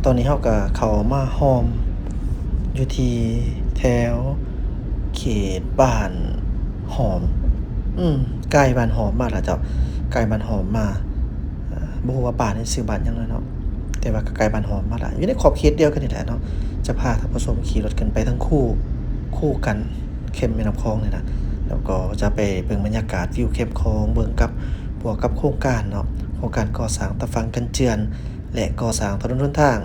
อนนี้เราก็เข้ามาฮ้อมอยู่ที่แถวเขตบ้านหอม ใกล้บ้านหอมมากล่ะเจ้าใกล้บ้านหอมมาบ่ฮู้ว่าบ้านนี้ชื่อบ้านหยังเนาะแต่ว่าก็ใกล้บ้านหอมมาแล้วอยู่ในขอบเขตเดียวกันนี่แหละเนาะจะพาท่านผู้ชมขี่รถกันไปทั้งคู่กันเข้มแม่น้ำคลองนี่นะแล้วก็จะไปเบิ่งบรรยากาศวิวเข้มคลองเบิ่งกับบวกกับโครงการเนาะโครงการก่อสร้างตะฟังกันเจือน และก่อสร้างถนนหนทาง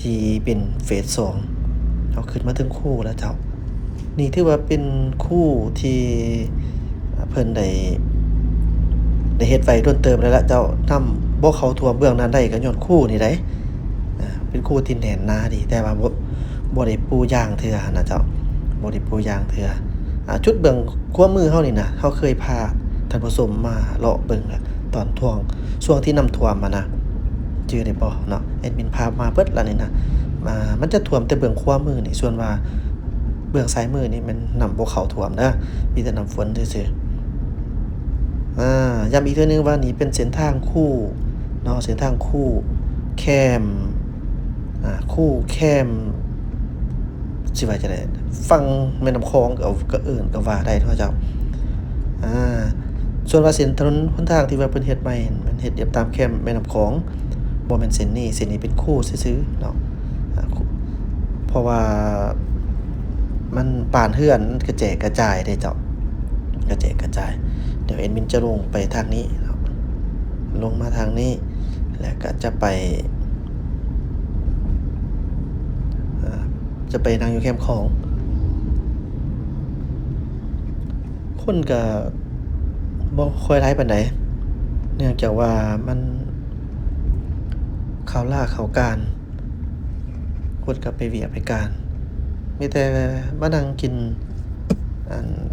ที่เป็นเฟส2เราขึ้นมาถึงคู่แล้วเจ้านี่ถือว่าเป็นคู่ที่เพิ่นได้เฮ็ดไว้โดนเติมแล้วล่ะเจ้าน้ำบ่เข้าท่วมเบื้องนั้นได้ก็ย้อนคู่นี่ได้เป็นคู่ที่แน่นหนาดีแต่ว่าบ่ได้ปูยางเทื่อนะเจ้าบ่ได้ปูยางเทื่อจุดเบื้องขวามือเฮานี่นะเฮาเคยพาท่านผู้ชมมาเลาะเบิ่งแล้วตอนช่วงที่น้ำท่วมอะนะจื้อได้บ่เนาะแอดมินพามาเบิดแล้วนี่นะมันจะท่วมแต่เบื้องขวามือนี่ส่วนว่าเบื้องซ้ายมือนี่มันน้ำบ่เข้าท่วมเด้อมีแต่น้ำฝนซื่อๆย้ำอีกเทื่อนึงว่านี่เป็นเส้นทางคู่เนาะเส้นทางคู่แคมคู่แคมสิว่าจังได๋ฝั่งแม่น้ำคลองก็เอิ้นก็ว่าได้เนาะเจ้าอาส่วนว่าเส้นถนนหนทางที่ว่าเพิ่นเฮ็ดใหม่มันเฮ็ดเรียบตามแคมแม่น้ำคลองบ่แม่นเส้นนี้เป็นคู่ซื่อๆเนาะเพราะว่ามันบ้านเรือนกระแจกกระจายเด้เจ้ากระแจกกระจายเดี๋ยวแอดมินจะลงไปทางนี้เนาะลงมาทางนี้แล้วก็จะไปนั่งอยู่แคมป์ของคนก็บ่ค่อยหลายปานใดเนื่องจากว่ามันเข้าราเข้าการคนก็ไปเวียกไปการมีแต่มานั่งกิน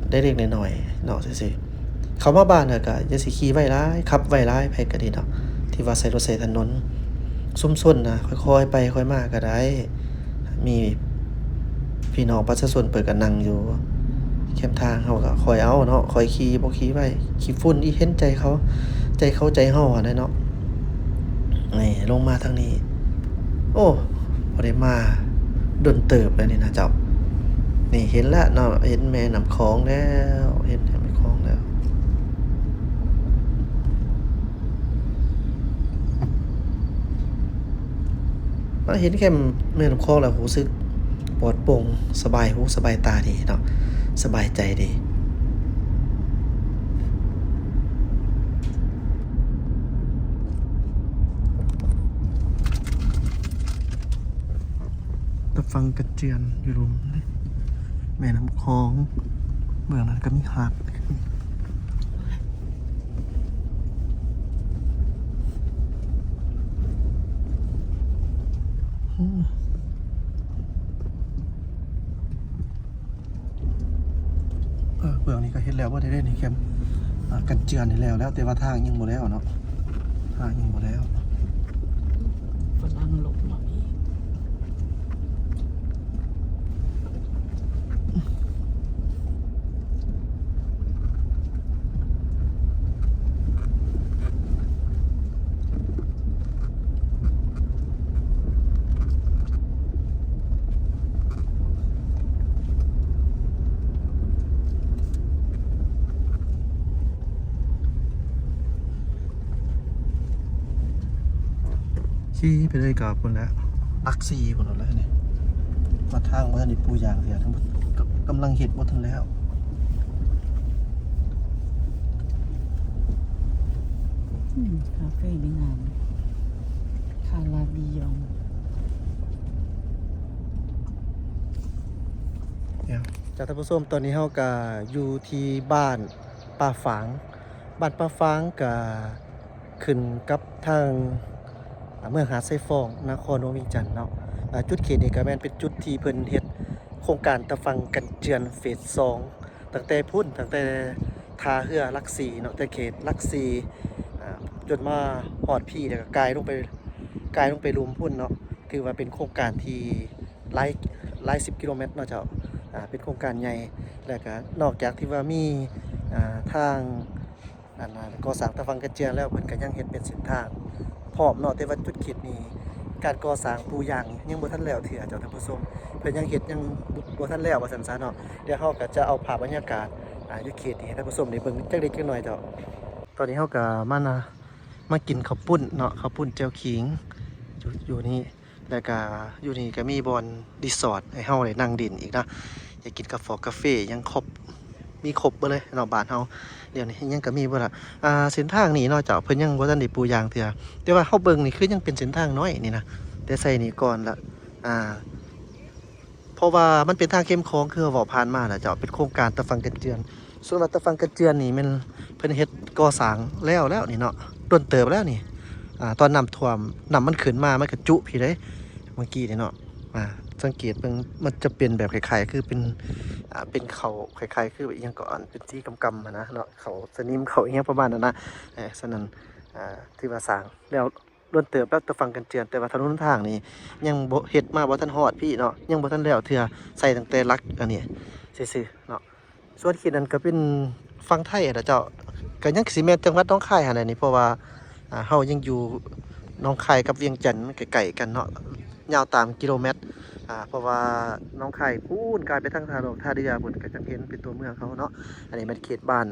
เล็กๆน้อยๆเนาะซื่อๆเข้ามาบ้านก็อย่าสิขี่ไว้หลายขับไว้หลายไผก็ดีเนาะที่ว่าใช้รถใช้ถนนซุมซนนะค่อยๆไปค่อยมาก็ได้มีพี่น้องประชาชนเพิ่นก็นั่งอยู่แคมทางเฮาก็ค่อยเอาเนาะค่อยขี่บ่ขี่ไว้ขี้ฝุ่นอีเห็นใจเขาใจเขาใจเฮาอะนะเนาะนี่ลงมาทางนี้โอ้บ่ได้มาโดนเติบแล้วนี่นะเจ้านี่เห็นแล้วเนาะเห็นแม่น้ำคลองแล้วเห็นแม่น้ำคลองแล้วมาเห็นแค่แม่น้ำคลองแล้วรู้สึกปลอดโปร่งสบายหูสบายตาดีเนาะสบายใจดีตะฟังกระเจือนอยู่รุมแม่น้ำคลองเมืองนั้นก็มีหาดเมืองนี้ก็เฮ็ดแล้วบ่ได้เด้นี่แคมกันเจือนนี่แล้วแต่ว่าทางยังบ่แล้วเนาะทางยังบ่แล้วฝรั่งหลบมาอีกขี่ไปเลยกับพุ่นแล้วลักซี่พุ่นแล้วนี่มาทางบ่ทันได้ปูยางเสียทั้งหมดกำลังเฮ็ดบ่ทันแล้วคาเฟ่นี่งามคาราบิยองจากท่านผู้ชมตอนนี้เฮาก็อยู่ที่บ้านป่าฝางบ้านป่าฝางก็ขึ้นกับทางเมืองหาดไซฟองนครหลวงเวียงจันทน์เนาะจุดเขตนี้ก็แม่นเป็นจุดที่เพิ่นเฮ็ดโครงการตะฟังกันเจือนเฟส2ตั้งแต่ท่าเรือหลัก4เนาะแต่เขตหลัก4จนมาฮอดพี่แล้วก็กลายลงไปรุมพุ่นเนาะถือว่าเป็นโครงการที่หลาย10กิโลเมตรเนาะเจ้าเป็นโครงการใหญ่แล้วก็นอกจากที่ว่ามีทางก่อสร้างตะฟังกันเจือนแล้วเพิ่นก็ยังเฮ็ดเป็นเส้นทางพร้อมเนาะแต่ว่าจุดเขตนี้ การก่อสร้างปูยางยังบ่ทันแล้วเทื่อเจ้าท่านผู้ชมเพิ่นยังเฮ็ดยังบ่ทันแล้วว่าซั่นซะเนาะเดี๋ยวเฮาก็จะเอาภาพบรรยากาศอยู่เขตนี้ให้ท่านผู้ชมได้เบิ่งจักเล็กจักน้อยเจ้าตอนนี้เฮาก็มากินข้าวปุ้นเนาะข้าวปุ้นแจ่วขิงอยู่นี่แล้วก็อยู่นี่ก็มีบอนรีสอร์ทให้เฮาได้นั่งดินอีกนะอยากกินกาแฟยังครบมีครบเบิดเลยเนาะบ้านเฮาเดี๋ยวนี้ยังก็มีบ่ล่ะเส้นทางนี้เนาะเจ้าเพิ่นยังบ่ทันได้ปูยางเทื่อแต่ว่าเฮาเบิ่งนี่คือยังเป็นเส้นทางน้อยนี่นะแต่ใส่นี่ก่อนละเพราะว่ามันเป็นทางเข้มข้นคือเว้าผ่านมาแล้วเจ้าเป็นโครงการตะฟังกันเจือนส่วนว่าตะฟังกันเจือนนี่มันเพิ่นเฮ็ดก่อสร้างแล้วนี่เนาะต้นเติบแล้วนี่ตอนน้ำท่วมน้ำมันขึ้นมามันก็จุพี่เด้เมื่อกี้นี่เนาะสังเกตเบิ่งมันจะเป็นแบบคล้ายๆคือเป็นเขาคล้ายๆคืออีหยังก่อนเป็นที่กำๆนะเนาะเขาสนิมเขาอีหยังประมาณนั้นนะฉะนั้นที่ว่าสร้างแล้วล้วนเติบแล้วตะฟังกันเจือนแต่ว่าถนนทางนี่ยังบ่เฮ็ดมาบ่ทันฮอดพี่เนาะยังบ่ทันแล้วเทื่อใส่ตั้งแต่หลักอันนี้ซื่อๆเนาะส่วนเขตนั้นก็เป็นฝั่งไทยนะเจ้าก็ยังสิแม่นจังหวัดหนองคายหั่นแหละนี่เพราะว่าเฮายังอยู่หนองคายกับเวียงจันทน์มันใกล้ๆกันเนาะยาวตามกิโลเมตรเพราะว่าหนองคายพูนกลายไปทางท่าเรือพุ่นก็จังเห็นเป็นตัวเมืองเขาเนาะอันนี้มันเขตบ้าน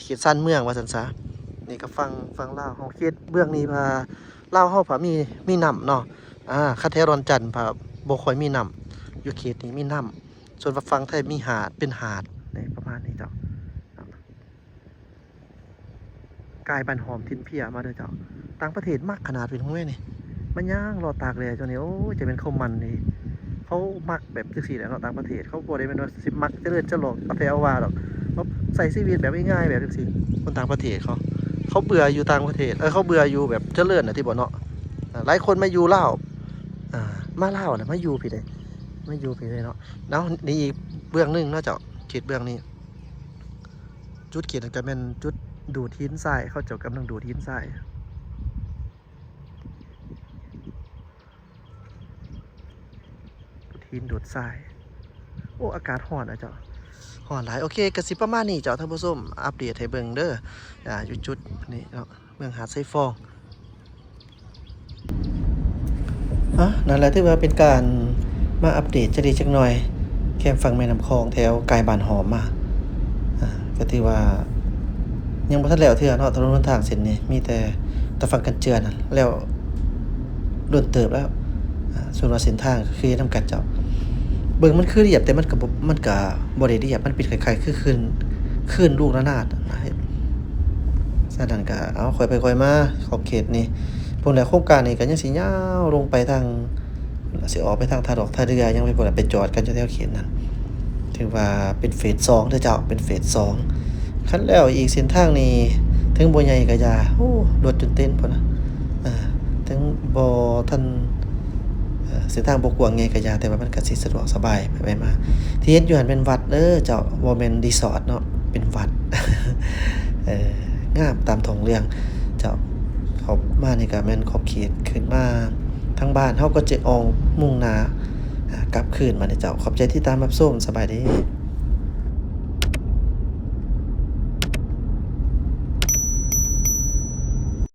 เขตสั้นเมืองว่าซั่นซะนี่ก็ฟังลาวเฮาเขตเบื้องนี้พาลาวเฮาพามีน้ำเนาะคาเทรอนจันทน์พาบ่ค่อยมีน้ำอยู่เขตนี้มีน้ำส่วนฝั่งไทยมีหาดเป็นหาดนี่ประมาณนี้เจ้ากายบันหอมทินเพียมาเด้อเจ้าต่างประเทศมักขนาดเป็นห้วยนี่มันย่างรอตากเลยเจ้านี่โอ้จะเป็นข้าวมันนี่เขามักแบบจังซี่แหละเนาะต่างประเทศเขาบ่ได้เป็นว่าสิมักเจริญเจริญเอาแต่เอาว่าดอกเขาใส่ชีวิตแบบง่ายๆแบบจังซี่คนต่างประเทศเขาเบื่ออยู่ต่างประเทศเขาเบื่ออยู่แบบเจริญน่ะที่บ่เนาะหลายคนมาอยู่ลาวมาลาวน่ะมาอยู่พี่ได้มาอยู่พี่ได้เนาะแล้วนี่อีกเบื้องนึงเนาะเจ้าเขตเบื้องนี้จุดเขตนั้นก็แม่นจุดดูดหินทรายเขาเจ้ากำลังดูดหินทรายดูดหินดูดทรายโอ้อากาศร้อนอ่ะเจ้าร้อนหลายโอเคก็สิประมาณนี้เจ้าท่านผู้ชมอัปเดตให้เบิ่งเด้ออยู่จุดนี้เนาะเมืองหาดไซฟองนั่นแหละที่ว่าเป็นการมาอัปเดตจะดีจักหน่อยแคมฝั่งแม่น้ำคลองแถวกายบ้านหอมมาก็ถือว่ายังบ่ทันแล้วเทื่อเนาะถนนหนทางเส้นนี้มีแต่ตะฟังกันเจือนแล้วล้วนเติบแล้วส่วนว่าเส้นทางคือนํกันเจ้าเบิ่งมันคือเรียบแต่มันก็บ่ได้เรียบมันเป็นคล้ายๆคือคลื่นลูกระนาดนะฉะนั้นก็เอาค่อยไปค่อยมาขอบเขตนี้พวกแล้วโครงการนี้ก็ยังสิยาวลงไปทางสิออกไปทางท่าดอกท่าเรือยังไปพุ่นไปจอดกันอยู่แถวเขตนั้นถือว่าเป็นเฟส2เด้อเจ้าเป็นเฟส2คันแล้วอีกเส้นทางนี้ถึงบ่ใหญ่ก็อย่ารถจนเต้นพุ่นน่ะถึงบ่ทันเส้นทางบ่กว้างใหญ่ก็อย่แต่ว่ามันก็สิสะดวกสบายไปมาที่เห็นอยู่หั่นเป็นวัดเด้อเจ้าบ่แม่นรีสอร์ทเนาะเป็นวัดงามตามท้องเรื่องเจ้าเขามานี่ก็แม่นขอบเขตขึ้นมาทางบ้านเฮาก็จะออกมุ่งหน้ากลับคืนมาเด้อเจ้าขอบใจที่ตามรับชมสบายดี